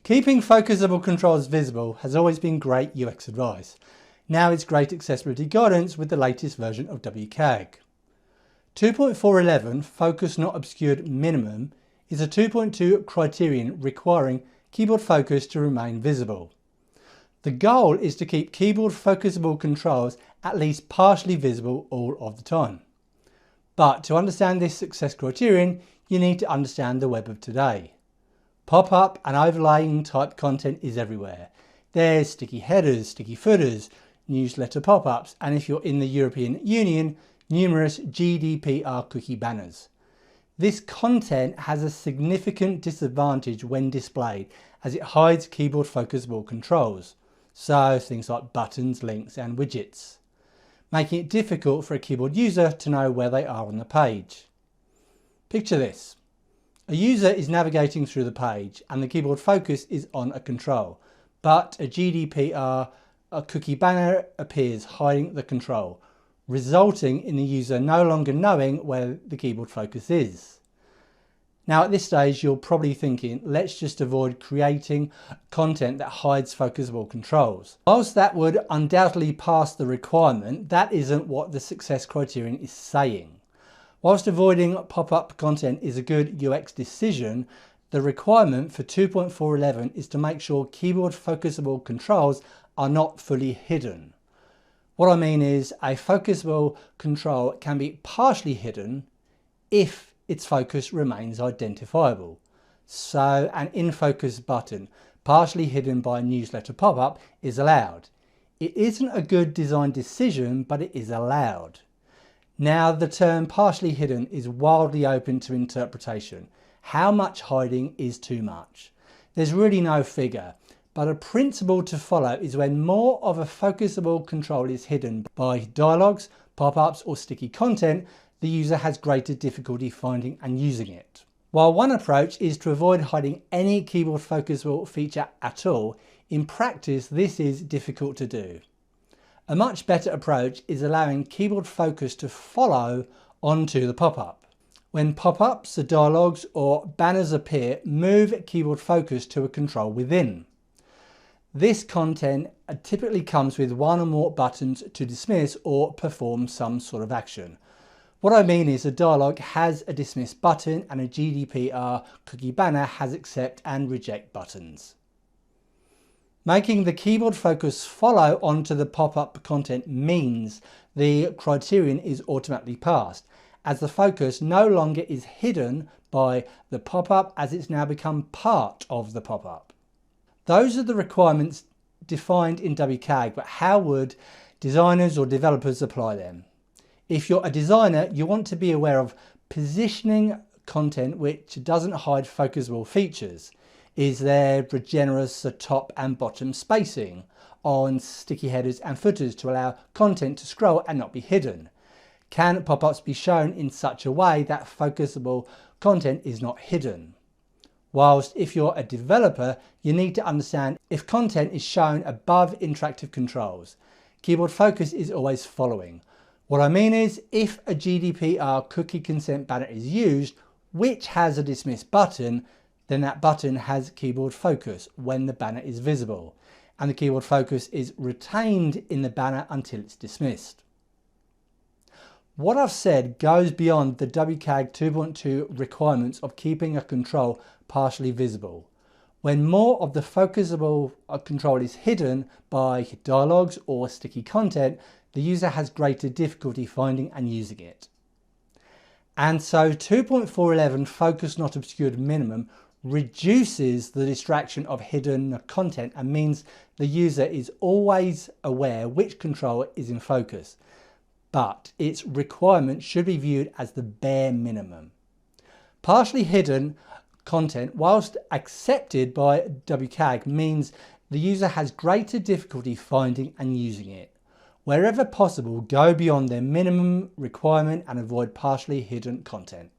Keeping focusable controls visible has always been great UX advice. Now it's great accessibility guidance with the latest version of WCAG. 2.411 Focus Not Obscured Minimum is a 2.2 criterion requiring keyboard focus to remain visible. The goal is to keep keyboard focusable controls at least partially visible all of the time. But to understand this success criterion, you need to understand the web of today. Pop-up and overlaying type content is everywhere. There's sticky headers, sticky footers, newsletter pop-ups, and if you're in the European Union, numerous GDPR cookie banners. This content has a significant disadvantage when displayed as it hides keyboard focusable controls, so things like buttons, links and widgets, making it difficult for a keyboard user to know where they are on the page. Picture this. A user is navigating through the page and the keyboard focus is on a control, but a GDPR cookie banner appears hiding the control, resulting in the user no longer knowing where the keyboard focus is. Now at this stage you're probably thinking, let's just avoid creating content that hides focusable controls. Whilst that would undoubtedly pass the requirement, that isn't what the success criterion is saying. Whilst avoiding pop-up content is a good UX decision, the requirement for 2.411 is to make sure keyboard focusable controls are not fully hidden. What I mean is a focusable control can be partially hidden if its focus remains identifiable. So an in-focus button partially hidden by a newsletter pop-up is allowed. It isn't a good design decision, but it is allowed. Now the term partially hidden is wildly open to interpretation. How much hiding is too much? There's really no figure, but a principle to follow is when more of a focusable control is hidden by dialogues, pop-ups or sticky content, the user has greater difficulty finding and using it. While one approach is to avoid hiding any keyboard focusable feature at all, in practice this is difficult to do. A much better approach is allowing keyboard focus to follow onto the pop-up. When pop-ups, dialogues or banners appear, move keyboard focus to a control within. This content typically comes with one or more buttons to dismiss or perform some sort of action. What I mean is a dialogue has a dismiss button and a GDPR cookie banner has accept and reject buttons. Making the keyboard focus follow onto the pop-up content means the criterion is automatically passed, as the focus no longer is hidden by the pop-up as it's now become part of the pop-up. Those are the requirements defined in WCAG, but how would designers or developers apply them? If you're a designer, you want to be aware of positioning content which doesn't hide focusable features. Is there generous top and bottom spacing on sticky headers and footers to allow content to scroll and not be hidden? Can pop-ups be shown in such a way that focusable content is not hidden? Whilst if you're a developer, you need to understand if content is shown above interactive controls. Keyboard focus is always following. What I mean is if a GDPR cookie consent banner is used, which has a dismiss button, then that button has keyboard focus when the banner is visible, and the keyboard focus is retained in the banner until it's dismissed. What I've said goes beyond the WCAG 2.2 requirements of keeping a control partially visible. When more of the focusable control is hidden by dialogues or sticky content, the user has greater difficulty finding and using it. And so 2.411 Focus Not Obscured Minimum reduces the distraction of hidden content and means the user is always aware which control is in focus, but its requirement should be viewed as the bare minimum. Partially hidden content, whilst accepted by WCAG, means the user has greater difficulty finding and using it. Wherever possible, go beyond their minimum requirement and avoid partially hidden content.